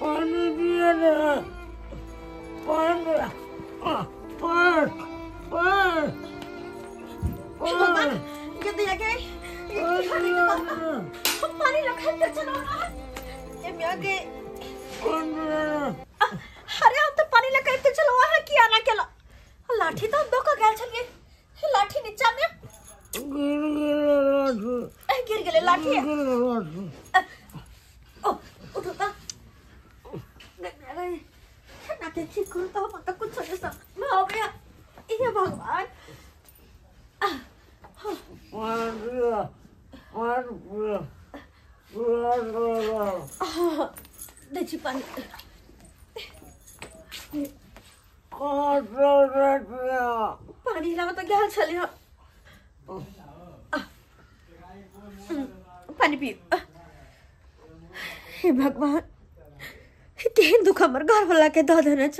पानी दिया ना जल्दी आके पानी रखा के चलो ये मैं आगे अरे हम तो पानी लगा के चलो वहां किया ना केला लाठी तो दो का गल चलिए लाठी नीचा में गिर गेले लाठी ओ उठो ता ना के ठीक करो तो मत कुछ हो जैसा मैं हो गया ये भगवान देखी पानी पानी लगा तो क्या चले पानी पी हे भगवान केहन दुख हमर घर वाला के दो देना छ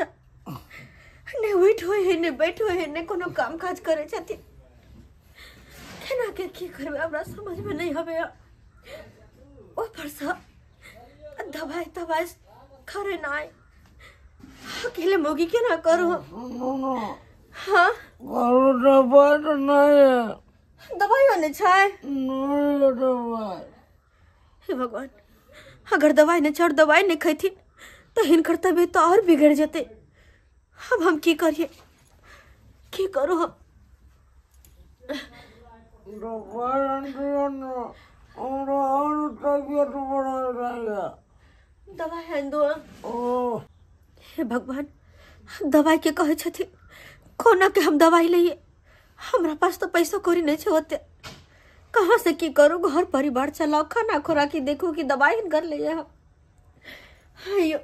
ने बैठो है ने बैठो है ने कोनो काम काज करे छथि केना के की करबे हमरा समझ में नहीं हबे ओ परसा दवाई खरे ना आए अकेले मोगी के ना करो हाँ दवाई होने छाए हे भगवान अगर दवाई ने छोड़ दवाई नहीं खाई थी तो हिनकर तबीयत तो और बिगड़ जाते अब हम की करिए की करो हम दवाई है दो हे भगवान दवाई के कहे छथि कोना के हम दवाई लिए हमरा पास तो पैसा कोरी नहीं होते कहाँ से की करूँ घर परिवार चलाओ खाना खुराकी देखो कि दवाई कर ले आयो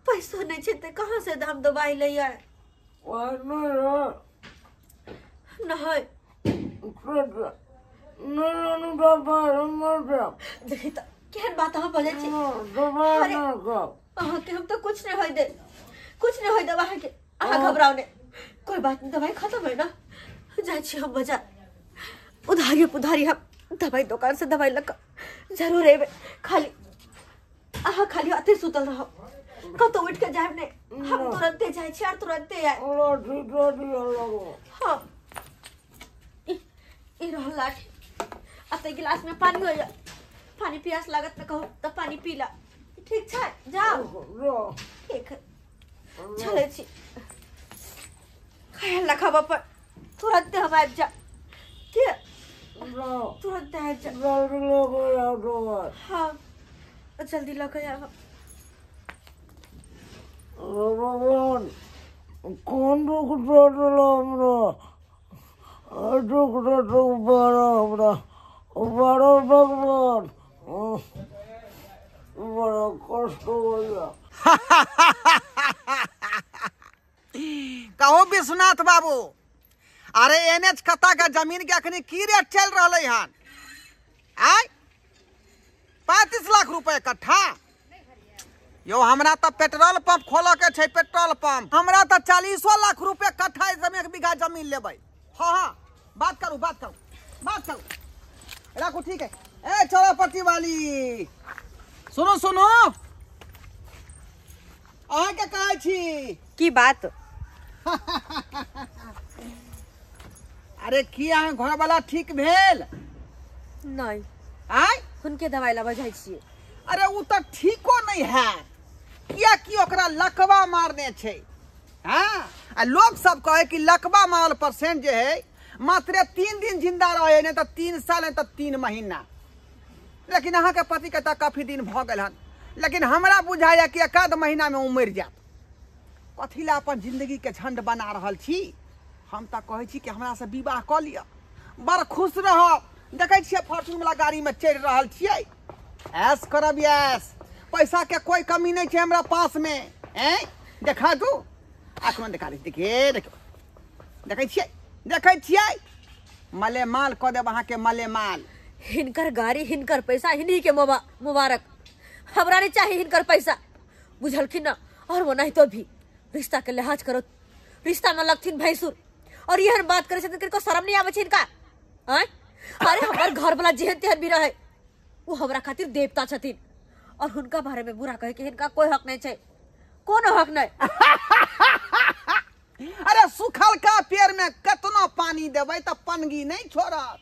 पैसा नहीं छे कहाँ से हम दवाई ले आए देखी तो केहन बात हम बोले छी के हम तो कुछ नहीं होई दे कुछ नहीं होई दवा के घबराओ ने कोई बात नहीं दवाई खत्म है ना जाए छी हम बाजार उधारी हम दवाई दुकान से दवाई लग जरूर है खाली खाली अते सुतल रहो कब तो उठ के जाए ने हम तुरंत जाए छी और तुरंत आए हां ई रह लाठी अते गिलास में पानी हो जा पानी प्यास लागत न कहो तो पानी पी ला ठीक छै जाओ ठीक है चले छी खाया लखा पर तुरंत हम आ जा के तुरंत आ जा हाँ जल्दी लग आया कौन बड़ा भगवान बड़ा कष्ट हो गया कहो विश्वनाथ बाबू अरे एनएच कता का जमीन के अखनी की रेट चल रहा है 35 लाख रुपए कट्ठा यो हमरा तो पेट्रोल पंप खोल के छै पेट्रोल पंप हमरा तो 40 लाख रुपए कट्ठा एक बीघा जमीन लेबै हाँ बात करू रखो ठीक है ए चौरापट्टी वाली सुनो अहाँ के कहै छी की बात अरे की अहाँ घर वाला ठीक भेल नहीं आय उनके दवाई ला बजाई छिए अरे वो तो ठीको नहीं है किया कि ओकरा लकवा मारने छे हाँ आ लोग सब कहे कि लकवा मारल परसेंट जे है मात्र 3 दिन जिंदा रहे नहीं तो 3 साल नहीं तो 3 महीना लेकिन अहाँ के पति के काफी दिन भ गए हन लेकिन हमरा बुझाया कि 1 महीना में उमर जात कथी ला अपन जिंदगी के झंड बना रहल छी हम तो कहे छी कि हमरा से विवाह क लिया बड़ खुश रह देखे छिए फॉर्च्यून वाला गाड़ी में चढ़ रहल छिए ऐश करब ऐश पैसा के कोई कमी नहीं है हमरा पास में देखा तू आँख में देखा देखे छिए मले माल क देब अहाँ के मले माल हिनकर गाड़ी हिनकर पैसा हिन्ही के मुबारक हमरा नहीं चाहिए हिनकर पैसा बुझलखिन ना और वो नहीं तो भी रिश्ता के लिहाज करो रिश्ता में लगथिन भैंसुर और यह बात करे छथिन को शर्म नहीं आवे छै इनका हैं? अरे हमार घर वाला जेहन तेहन भी रहे वो हमरा खातिर देवता छथिन और हुनका बारे में बुरा कहे कि इनका कोई हक नहीं छै। कोनो हक नहीं। अरे सुखल का पेड़ में कतना पानी देबै त पनगी नहीं छोड़त।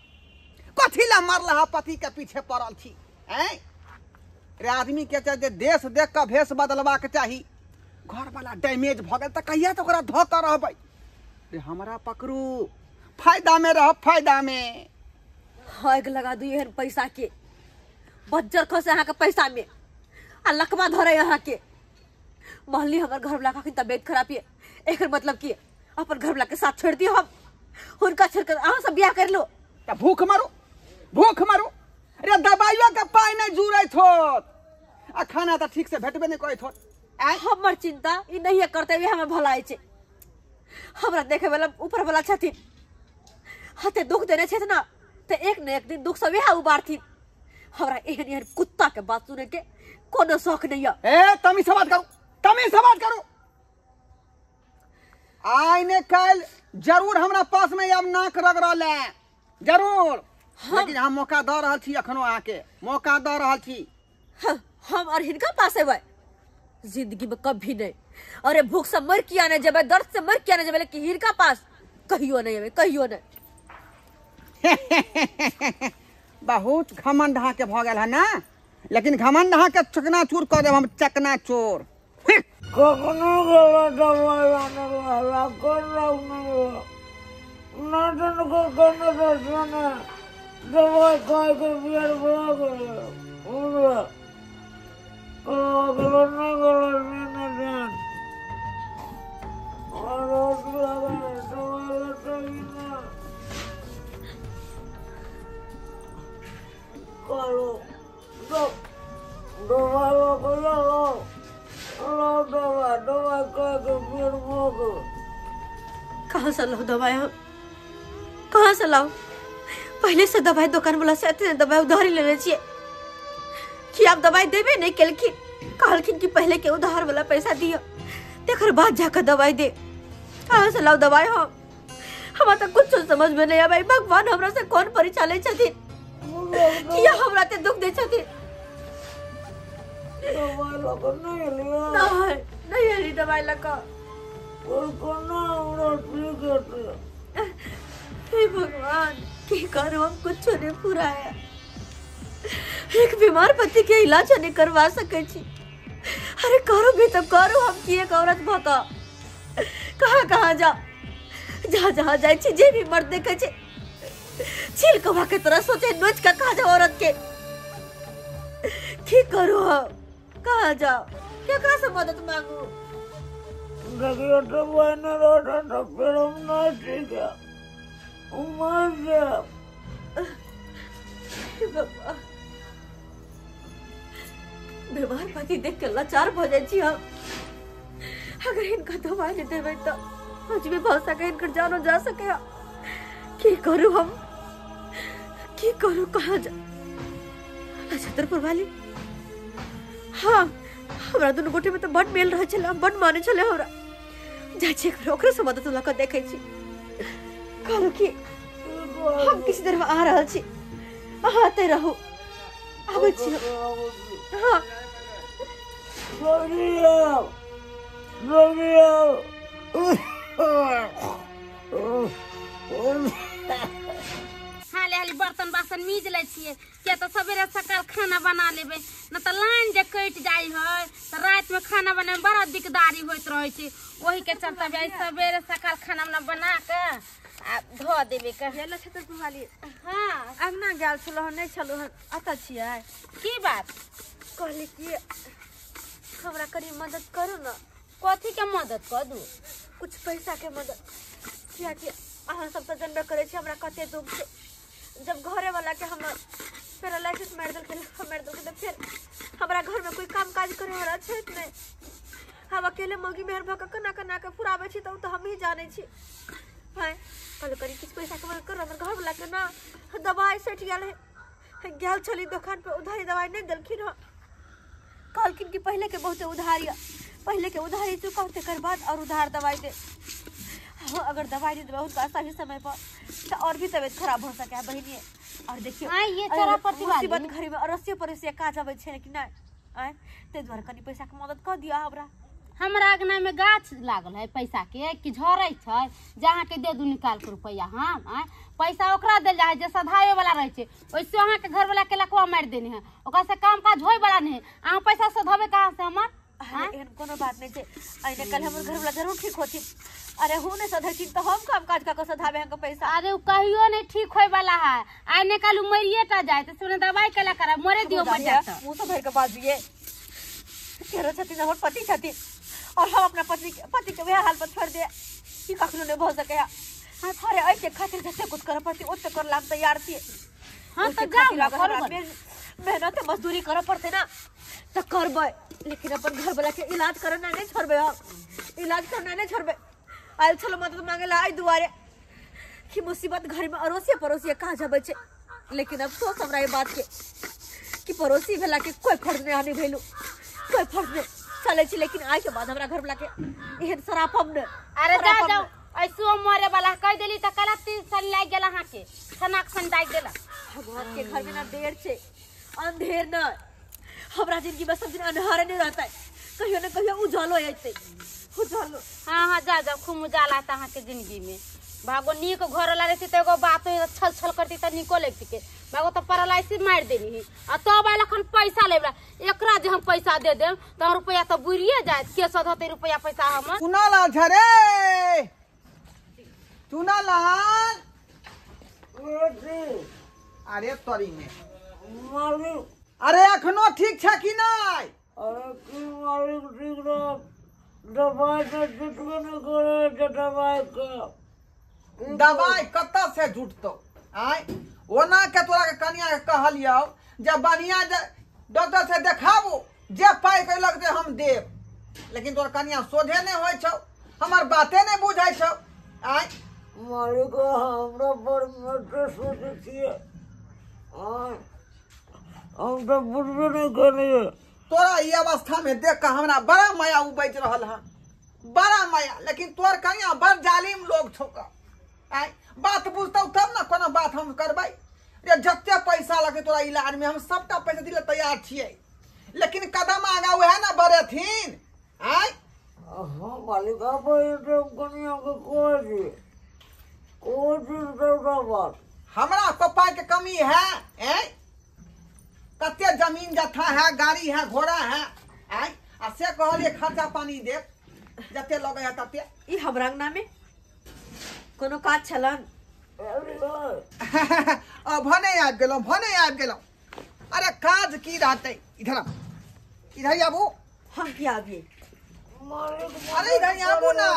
कथी ला मरला पति के पीछे पड़ल छी हैं? रे आदमी के चाहे देश देख के भेष बदलवा के चाही। घर वाला डैमेज भ गेल त कहिया त ओकरा धो के रहबै। रे हमरा पकड़ू फायदा में रह फायदा में। हग लगा दू एहन पैसा के बज्जर खसे अहाँ के पैसा में आ लकवा धरे अहाँ के। महली हमर घर वाला का तबियत खराब है एकर मतलब की अपन घर वाला के साथ छोड़ दियो हम हुनका छोड़ कर अहाँ सब बियाह कर लो त भूख मरू भूख मरू। रे दवाइयों के पाई नहीं जुड़ैत होत आ खाना त ठीक से भेटबे नहीं करैत होत। हमर चिंता ई नहीं करते हुए हमें भलाई छे। हमरा देखे वाला ऊपर वाला छथिन हते दुख देने छे ना ते एक न एक दिन दुख सब यहाँ उबारथिन। हमरा एहन एहन कुत्ता के बात सुने के कोनो शौक नहीं है। ए तमीज से बात करू तमीज से बात करू। आइने कल जरूर हमरा पास में अब नाक रगड़ल है जरूर लेकिन हम मौका द रहल छी अखनो आके मौका द रहल छी। हम और हिनका पास है जिंदगी में कभी नहीं। अरे भूख से मर किया नहीं जब दर्द से मर किया नहीं जब लेकिन हिनका पास कहियो नहीं है कहियो नहीं। बहुत घमंड हाँ के भ गेल है ना लेकिन घमंड हाँ के चकनाचूर कर देब हम चकनाचूर। कखनो गेला दवाई आने वाला कर नहीं ना दिन को करने दर्शने दवाई खाए के बियर भाग गए अगलो नहीं गलो नहीं देन और दवाई तो ना करो दवाई को लो दवाई खाए के बियर भाग कहाँ से लो दवाई हम कहाँ से लाओ? पहले से दवाई दुकान वाला से इतने दवाई उधार लेने चाहिए कि आप दवाई देवे नहीं कहलखिन कि पहले के उधार वाला पैसा दियो तेकर बाद जाकर दवाई दे। कहाँ से लाओ दवाई हम तो कुछ समझ में नहीं आवे। भगवान हमरा से कौन परीक्षा ले छथिन कि हमरा ते दुख दे छथिन। दवाई लगा नहीं लिया नहीं ली दवाई लगा हे भगवान की करो हम कुछ नहीं पूरा है। एक बीमार पति के इलाज नहीं करवा सके छी। अरे करो भी तो करो हम की एक औरत बता कहाँ कहाँ जा जहाँ जहाँ जाए छी जे भी मर्द देखे छी छिलकवा के तरह सोचे नोच का कहाँ जा औरत के की करो हम कहाँ जाओ क्या कहाँ से मदद मांगू। देखिए दवाई न रोटा तो फिर हम नहीं ठीक है मर गया। बीमार पति देख के लाचार हो जाए छी हम। अगर इनका दवाई नहीं देवे तो आज भी भल सके इनकर जानो जा सके। की करूं हम की करूं कहाँ जा छतरपुर वाली हाँ हमरा दुनू गोटे में तो बड मेल रहे छले बड माने छले हमरा जा छी ओकरे से मदद लक देखे छी कहलो कि हम किसी देर में आ रहल छी आते रहो आबै छी हाँ हाले हाले बर्तन बासन मीज ले छिए क्या तो सवेरे सकाल खाना बना लेबे न तो लाइन जे कट जाई है तो रात में खाना बने में बड़ा दिकदारी होत रहे छै। वही के चलते भाई सवेरे सकाल खाना बना के आ धो देबे के लेलो छतरपुर वाली हां अंगना गेल छलो नहीं छलो अता छियै की बात कहले कि हमरा करी मदद करू ना। कथी के मदद कर दू कुछ पैसा के मदद किया कि अहाँ सब तो जानबे करे छी हमरा कते दुख छै। जब घरे वाला के हम पैरालाइसिस मार दल के फिर हमरा घर में कोई काम काज करे वाला छै नहीं। हम अकेले मौगी मेहर भक कना के पुरावे छी तो हम ही जाने छी भाई कहलो करी कुछ पैसा के मदद कर हमर घर वाला के ना दवाई सेट गेल छली दुकान पे उधारी दवाई नहीं दलखिन ह कहलखिन कि पहले के बहुत उधारी चुकाओ तेकर बाद और उधार दवाई दे। अगर दवाई नहीं देबे उनका सही समय पर तो और भी तबीयत खराब हो सके है बहिनी। और देखियो हाँ, ये चरपति वाली मुसीबत घर में अरसिया परसिया काज आवे छे कि नहीं आय ते द्वारा कनी पैसा के मदद कर दिया हमरा। हमरा अंगना में गाछ लागल है पैसा के कि झरै छै जहाँ के दे दू निकाल के रुपया। हम पैसा ओकरा देल जा है जे सधावे वाला रहे छै, ओइसे अहाँ के घर वाला के लकवा मार देने है, ओकरा से काम काज होय वाला नहीं है। अहाँ पैसा सधावे कहाँ से हमर? एहन कोनो बात नहीं छे, आइने कल हमर घर वाला जरूर ठीक होती। अरे हो ने सधैती तो हम काम काज का सधावे हमके पैसा। अरे उ कहियो नहीं ठीक होय वाला है, आइने कल मरिए टा जाए तो सुने दवाई केला करा मरे दियो मर जात। मुंह से भर के बात दिए तेरो छथिन हमर पति छथिन और हम अपना पति के वह हाल पर छोड़ दे कि कखनो नहीं भ सके। अरे ऐसे खातिर जते कुछ कर पड़ती ओते कर लाग तैयार थी। हां तो जाओ मेहनत मजदूरी कर पड़ते ना तो करबे, लेकिन अपन घर वाला के इलाज करना नहीं छोड़बे। हम इलाज करना नहीं छोड़बे। आल चलो मदद मांगे ला आई दुआरे कि मुसीबत घर में अड़ोसिया पड़ोसिया कहाँ जाबे छे। लेकिन अब सोच हमरा ये बात के कि पड़ोसी भेला के कोई फर्ज नहीं आने भेलू, कोई फर्ज नहीं चले छी। लेकिन आज के बाद हमरा घर वाला के एहन सरापम न। अरे जा जाओ ऐसो मरे वाला कह देली त कला 3 साल लाग गेल अहाँ के सनाक सन दाग देला। भगवान के घर में ना देर छे अंधेर न। हमरा जिंदगी में सब दिन अंधार नहीं रहता है, कहियो न कहियो उजालो आते उजालो। हाँ हाँ जा जाओ खूब उजाला आता अहाँ के जिंदगी में। भागो नीक घर वाला रहती तो एगो बात छल छल करती तो निको लगती के भागो तो पैरालाइसिस मार देनी आ तो अब अखन पैसा लेबला एकरा जे हम पैसा दे देम तो रुपया तो बुरिए जाए के सद होते रुपया पैसा हम चुनालाल झरे चुनालाल। अरे तोरी में मालिक अरे अखनो ठीक छ कि नहीं? अरे की मालिक ठीक रह दवाई से जुटबे न करे दवाई के दवाई कत से जुटतो आय ओना के तोरा के कनिया के कहलियो जब बढ़िया डॉक्टर से देखाबो जे पाई के लगते हम देब, लेकिन तोरा कनिया सोझे नहीं होय छौ, हमर बाते नहीं बुझाय छौ। आय मालिक हमरा पर मत सोचे छिए हम तो बुझबे नहीं करिए। तोरा ई अवस्था में देख के हमरा बड़ा माया उबैज रहल है, बड़ा माया। लेकिन तोर कनिया बड़ जालिम लोग छौ का। आय बात बुझतौ तब ना कोनो बात हम करबै। रे जत्ते पैसा लगे तोरा इलाज में हम सबटा पैसा दिले तैयार छियै, लेकिन कदम आगा वह ना बढ़ेथिन। आय हाँ मालिक आप ये कनिया के कोई चीज बात हमरा पप्पा के कमी है। कते जमीन जथा है, गाड़ी है, घोड़ा है। आय आ से कहलिए खर्चा पानी दे जते लगे है तते। ई हमरा अंगना में कोनो काज छलन भने आबि गेलौं। अरे काज की रहते इधर आबू। हम क्या आबिए अरे इधर आबू ना।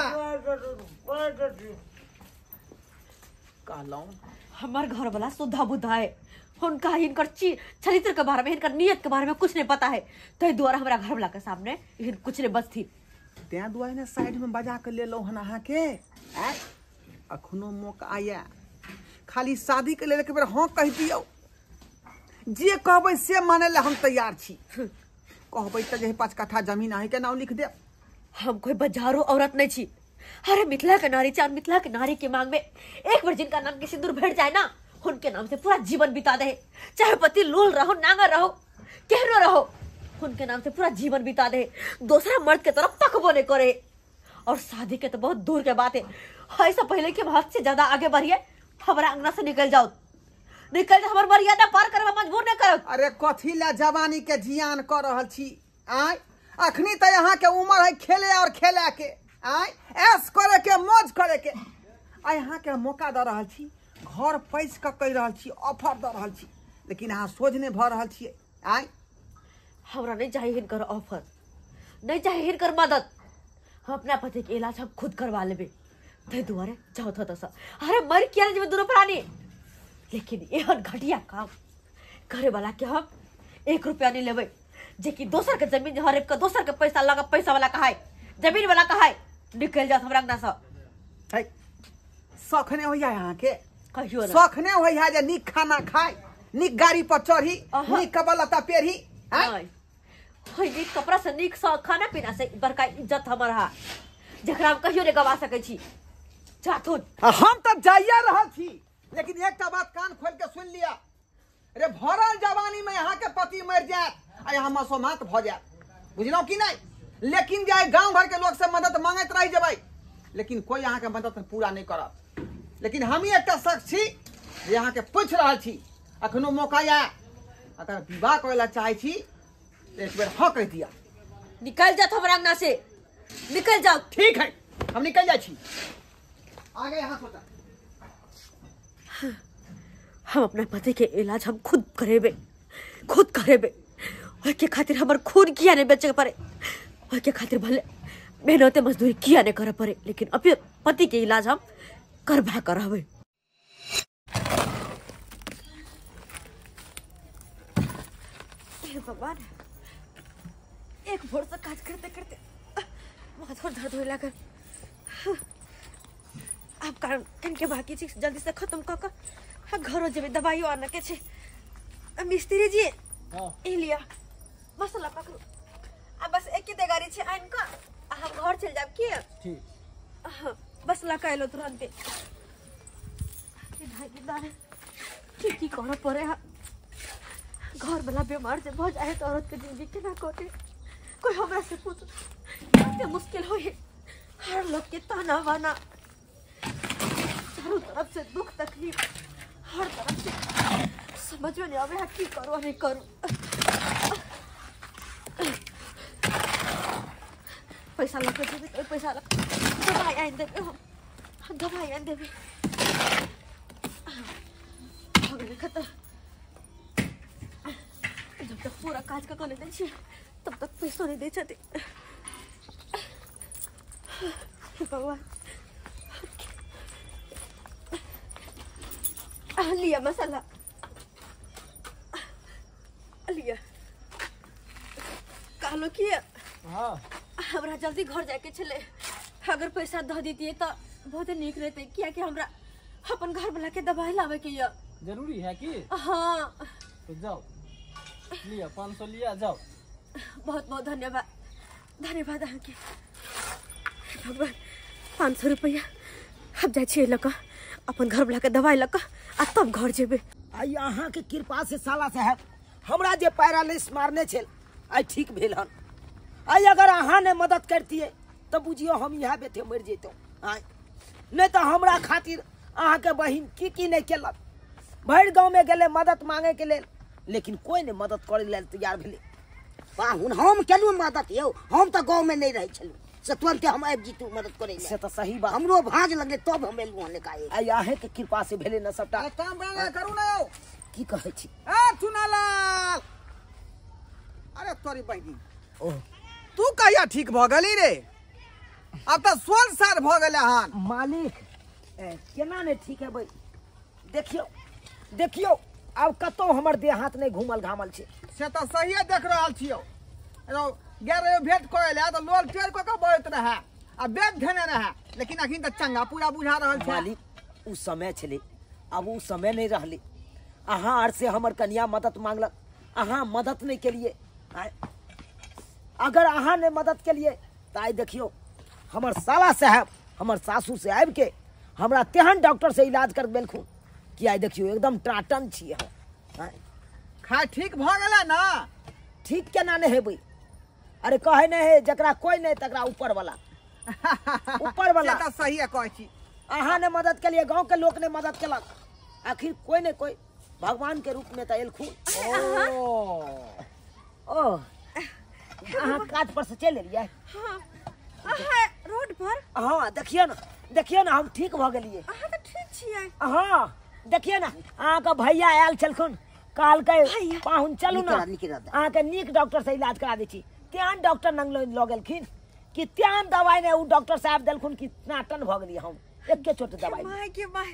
कहलौं हमार घर वाला सुधा बुधा है, उनका इनकर चरित्र के बारे में इनकर नियत के बारे में कुछ नहीं पता है। तो द्वारा हमारा घर वाला के सामने इन कुछ नहीं बस थी त्या दुआरे ने साइड में बजा के ले लो हन अहाँ के। अखनो मौका आया खाली शादी के ले के बेर हाँ कह दियो, जे कहबै से माने ला हम तैयार छी। कहबै त जे 5 कट्ठा जमीन अहीं के नाम लिख दे। हम कोई बजारो औरत नहीं छी। अरे मिथिला के नारी चार मिथिला के नारी की मांग में एक बार जिनका नाम की सिंदूर भेट जाए ना उनके नाम से पूरा जीवन बिता दे, चाहे पति लोल रहो नांगा रहो केहनो रहो, उनके नाम से पूरा जीवन बिता दे, दूसरा मर्द के तरफ तकबो नहीं करे। और शादी के तो बहुत दूर के बात है, ऐसा पहले कि हद से ज्यादा आगे बढ़िए, हमारा अंगना से निकल जाओ हमार मर्यादा पार करे मजबूर नहीं करो। अरे कथी ला जवानी के जियान कर रहल छी? आय अखनी तो यहाँ के उम्र है खेले और खेले के, आय ऐश करे के मौज करे के। आ यहाँ के मौका दे रहल छी, घर पैस के कह रहल छी, ऑफर दे रहल छी, लेकिन अहाँ सोझ नहीं भ रहल छियै। आय हमरा नहीं चाहिए हिनकर ऑफर, नहीं चाहिए हिनकर मदद। हम अपना पति के इलाज हम खुद करवा लेबे। ते दुआरे जाओ तो सा अरे मर किया जब दोनों प्राणी, लेकिन एहन घटिया काम करे वाला के हम 1 रुपया नहीं लेबे। जे कि दोसर के जमीन हरेब के दोसर के पैसा लगा, पैसा वाला कहाय जमीन वाला कहाय निकल जात हमरा अंगना से। शौख नहीं होइया यहाँ के, कहियो ना शौख नहीं होइया जे नीक खाना खाए, नीक गाड़ी पर चढ़ी, नीक कपड़ा लत्ता पेरही। नीक कपड़ा से नीक खाना पीना से बड़का इज्जत हमारा जकरा हम कहियो नहीं गवा सके छी। जाथुन हम तो जाइए रहा थी, लेकिन एक बात कान खोल के सुन लिया। अरे भरल जवानी में यहाँ के पति मर जाए आ यहाँ मसोमात भ जाए, बुझलो कि नहीं। लेकिन जाए गांव भर के लोग से मदद मांगत रह जब, लेकिन कोई यहाँ के मदद पूरा नहीं करत। लेकिन हम ही एक शख्स छी यहाँ के पूछ रहा छी, अखनो मौका या अगर विवाह करे ला चाहे छी एक बेर हाँ कह दिया। निकल जात हमरा अंगना से, निकल जाओ। ठीक है, हम निकल जाए छी। आगे यहाँ सोचा हम अपना पति के इलाज हम खुद करेबे, खुद करेबे। और के खातिर हमार खून किया नहीं बेचे पड़े, और के खातिर भले मेहनत मजदूरी किया नहीं करे पड़े, लेकिन अपने पति के इलाज हम करबा करावे। भगवान, एक भोर से काज करते करते माथा दर्द होने लगा। अब कन के बाकी चीज जल्दी से खत्म कर घर जब दवाई आना के छे। मिस्त्री जी ए लिया मसाला पकड़ो। अब बस एक ही देगारी छे आइन का हम घर चल जाब की। ठीक बस लगा लो तुरंत। की करना पड़े घर वाला बीमार से बहुत जाए तो औरत के जिंदगी केना कटे। कोई हमरा से पूछ कितने मुश्किल हो हर लोग के ताना वाना, चारों तरफ से दुख तकलीफ, हर तरफ से समझ में नहीं आवे की करूँ नहीं करूँ। पैसा लग देवे तो पैसा लग दवाई आन देवे, हम दवाई आन देवे। खत्म। जब तक पूरा काज का करने दे तब तक पैसा नहीं दे चाहते। भगवान लिया मसाला लिया कहलो कि हमरा जल्दी घर जाके चले। अगर पैसा दे दीजिए तो बहुत नीक रहते, क्या कि हमरा अपन घर वाला के दवाई लावे के ये जरूरी है कि। हाँ तो जाओ लिया 500 लिया जाओ। बहुत बहुत धन्यवाद, धन्यवाद अहाँके भगवान। 500 रुपया अब जाए लक अपन घर वाला के दवाई लक आ तब घर जेबे। आई अहाँ के कृपा से साला साहब हमरा जे पैरालिसिस मारने छे आई ठीक भेल हन। आई अगर अहाँ ने मदद करतिए तो बुझियो हम यहाँ बैठे मर जैतों। आई नहीं तो हमरा खातिर अहाँ के बहिन की नहीं केलक। भर गाँव में गए मदद मांगे के लेल, लेकिन कोई ने मदद करे लेल तैयार भेले। पाहुन हम केलू मदद यौ, हम तो गाँव में नहीं रहे छलू से तुरंते हम आबि जीतू मदद करे से तो सही बात। हमरो भांज लगे तब हम एलू हन लेकाए। आई आहे के कृपा से भेले न सबटा। एक काम करू ना, की कहै छी ए चुनालाल, अरे तोरी बहिनी ओह तू कहिया ठीक भ गली रे? अब तो 16 साल भ गेले हन। मालिक केना ने ठीक है भाई। देखियो देखियो अब कतो हमर देह हाथ नहीं घूमल घामल छे। से तो सही देख रहल छियो। गेल रहे भेंट करे ले तो लोल टेर को बोलत रहे आ बेद धने रहे, लेकिन अखिन तो चंगा पूरा बुझा रहल छे। मालिक उ समय छले, अब उ समय नहीं रहले। अहाँ आर से हमर कन्या मदद मांगलक, अहाँ मदद नहीं केलिए। अगर अहाँ ने मदद केलिए तो आई देखियो हमर साला साहब हमर सासू से आबि के हमरा तेहन डॉक्टर से इलाज कर देलखुन कि आई देखियो एकदम टाटन छिए हम। खा ठीक भ गेला ना? ठीक केना नहीं हेबै? अरे कहे नहीं है जकरा कोई नहीं तकरा ऊपर वाला ऊपर वाला। से तो सही है कहै छी। अहाँ ने मदद के लिए गांव के लोग ने मदद केलक, आखिर कोई ने कोई भगवान के रूप में तो एलखुन। ओ अहाँ काज पर से चल एलिए? हाँ रोड पर। हाँ देखियो ना हम ठीक भ गेलिए। अहाँ तो ठीक छियै। हाँ देखिए ना अहाँ का भैया आयल छलखुन, कहल के पाहुन चलू ना अहाँ के नीक डॉक्टर से इलाज करा दै छी। त्यान डॉक्टर नंग लऽ गेलखिन कि त्यान दवाई ने उ डॉक्टर साहब देलखुन कि नाटन भ गेलिए हम एके छोट दवाई। माय के माय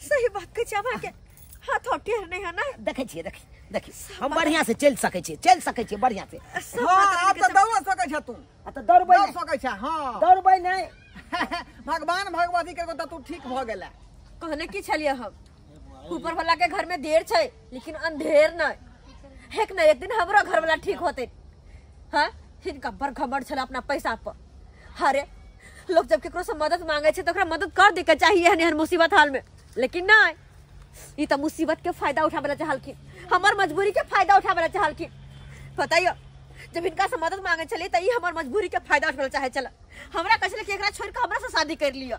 सही बात कहै छी हमरा के हाथ हटेर नहीं है ना। देखै छियै देखी हम बढ़िया से चल सकै छी बढ़िया से। हां अब तो दौड़ सकै छ तू। त दौड़बै दौड़ सकै छ। हां दौड़बै नहीं भगवान भगवती के तो तू ठीक भ गेला। कहने की छलिए हम ऊपर वाला के घर में देर छै लेकिन अंधेर नहीं। एक न एक दिन हमरा घर वाला ठीक होते। हाँ हिनका बड़ घमंड छल अपना पैसा पर। अरे लोग जब केकरो से मदद मांगे छे तो ओकरा मदद कर दे के चाहिए हर मुसीबत हाल में, लेकिन नहीं, ई तो मुसीबत के फायदा उठावे चाहलखिन, हमार मजबूरी के फायदा उठावे चाहलखिन। बताइयो जब इनका से मदद मांगे चली तो ई हमार मजबूरी के फायदा उठावे चाहे चला, हमरा कहले कि एकरा छोड़ के हमरा से शादी कर लियो।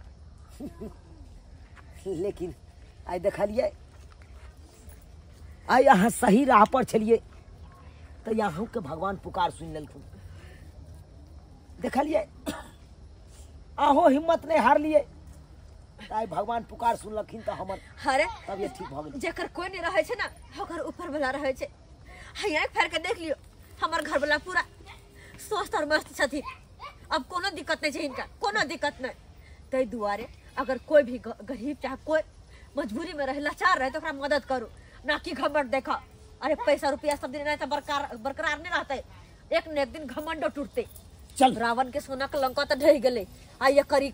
लेकिन आई देखलिए आई यहाँ सही राह पर चलिए तो यहाँ के भगवान पुकार सुन ललखुन। देखलिए आहो हिम्मत नहीं हार लिए आई भगवान पुकार सुनलखिन तो हमर अरे तबियत ठीक भ गेल। जेकर कोई नहीं रहे छे ना ओकर ऊपर वाला रहे छे। हां आंख फाड़ के देख लियो हमर घर वाला पूरा स्वस्थ और मस्त छथि, अब कोनो दिक्कत नहीं छे इनका, कोनो दिक्कत नहीं। तै दुआरे अगर कोई भी गरीब चाहे कोई मजबूरी में रहे लाचार रहे तो ओकरा मदद करू, ना कि घमंड देखा। अरे पैसा रुपया सब दिन नहीं तो बरकरार नहीं रहते, एक न एक दिन घमंडो टूटते। चल रावण के सोना के लंका तो ढह गए, आ ये करी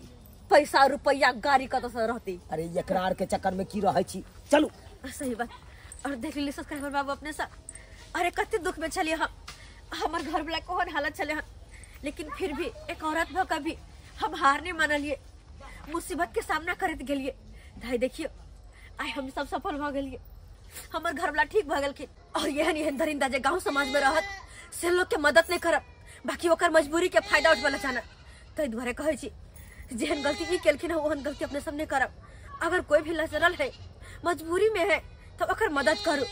पैसा रुपया गाड़ी का तो रहती। अरे एकरार के चक्कर में की रहे छी, चलू। सही बात। और देख ली सब्सक्राइबर बाबू अपने साथ, अरे कते दुख में चलिए हम, हमार घर वाला कौन हालत चले हम, लेकिन फिर भी एक औरत भ कभी हम हार नहीं मानलिए, मुसीबत के सामना करते गेलिए। भाई देखियो आई हम सब सफल भ गेलिए, हमार घर वाला ठीक भ गेलखिन। और यहन दरिंदा जे गांव समाज में रहत से लोग के मदद नहीं करब, बाकी ओकर मजबूरी के फायदा उठवाला चाहना। तै दुआरे कहै छी जेहन गलती ई केलखिन ओहन गलती अपने सब नहीं करब। अगर कोई भी लचरल है मजबूरी में है तो ओकर मदद करू।